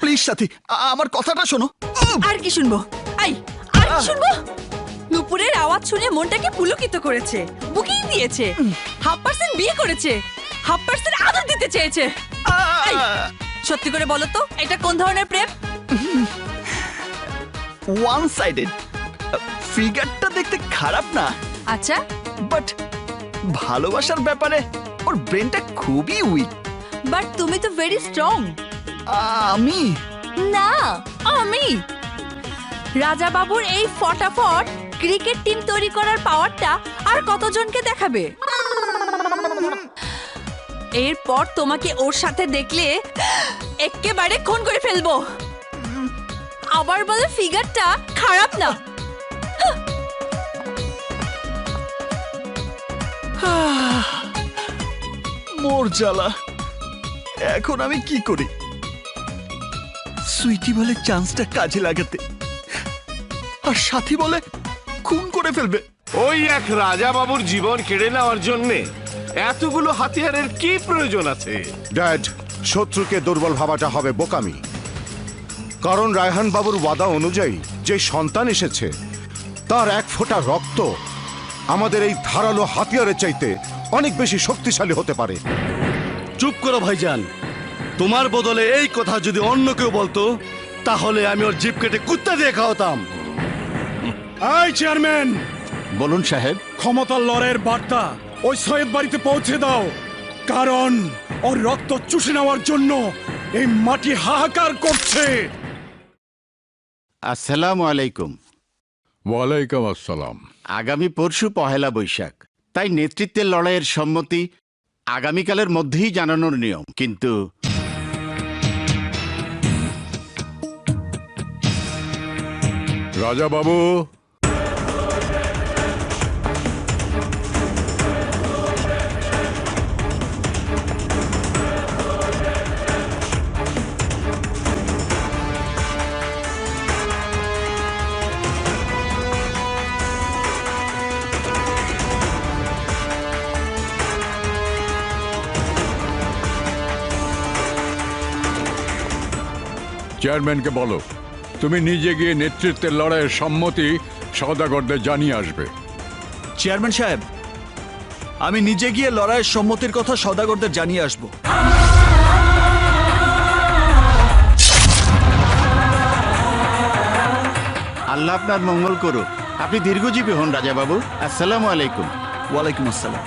Please সাথী, আমার কথাটা শোনো। আর কি শুনবো? আর কি শুনবো? নুপুরের আওয়াজ শুনে মনটাকে পুলকিত করেছে, বুকিং দিয়েছে, 1/2% বিয়ে করেছে, 1/2% আদর দিতে চেয়েছে। সত্যি করে বলো তো, এটা কোন ধরনের প্রেম? One sided. ফিগারটা দেখতে খারাপ না, আচ্ছা, বাট ভালোবাসার ব্যাপারে ওর ব্রেনটা খুবই উইক। বাট তুমি তো ভেরি স্ট্রং। আমি না, আমি রাজা বাবুর এই ফটাফট ক্রিকেট টিম তৈরি করার পাওয়ারটা আর কতজনকে দেখাবে? এরপর তোমাকে ওর সাথে দেখলে একেবারে খুন করে ফেলবো। আবার বলে ফিগারটা খারাপ না। মোর জ্বালা, এখন আমি কি করি? সুইটি বলে চান্সটা কাজে লাগাতে, আর সাথী বলে খুন করে ফেলবে। ওই এক রাজা বাবুর জীবন কেড়ে নেওয়ার জন্যে এতগুলো হাতিয়ারের কি প্রয়োজন আছে? ড্যাড, শত্রুকে দুর্বল ভাবাটা হবে বোকামি। কারণ রায়হান বাবুর ওয়াদা অনুযায়ী যে সন্তান এসেছে তার এক ফোঁটা রক্ত আমাদের এই ধারালো হাতিয়ারের চাইতে অনেক বেশি শক্তিশালী হতে পারে। চুপ করো ভাইজান, তোমার বদলে এই কথা যদি অন্য কেউ বলতো তাহলে আমি ওর জিভ কেটে কুত্তা দিয়ে খাওয়াতাম। এই চেয়ারম্যান, বলুন সাহেব। ক্ষমতার লড়াইয়ের বার্তা ওই সৈয়দ বাড়িতে পৌঁছে দাও, কারণ ওর রক্ত চুষে নেওয়ার জন্য এই মাটি হাহাকার করছে। আসসালামু আলাইকুম। ওয়ালাইকুম আসসালাম। আগামী পরশু পহেলা বৈশাখ, তাই নেতৃত্বের লড়াইয়ের সম্মতি আগামীকালের মধ্যেই জানানোর নিয়ম, কিন্তু রাজা বাবু, চেয়ারম্যানকে বলো তুমি নিজে গিয়ে নেতৃত্বের লড়াইয়ের সম্মতি সওদাগরদের জানিয়ে আসবে। চেয়ারম্যান সাহেব, আমি নিজে গিয়ে লড়াইয়ের সম্মতির কথা সওদাগরদের জানিয়ে আসবো। আল্লাহ আপনার মঙ্গল করুক। আপনি দীর্ঘজীবী হন রাজা বাবু। আসসালামু আলাইকুম। ওয়ালাইকুম আসসালাম।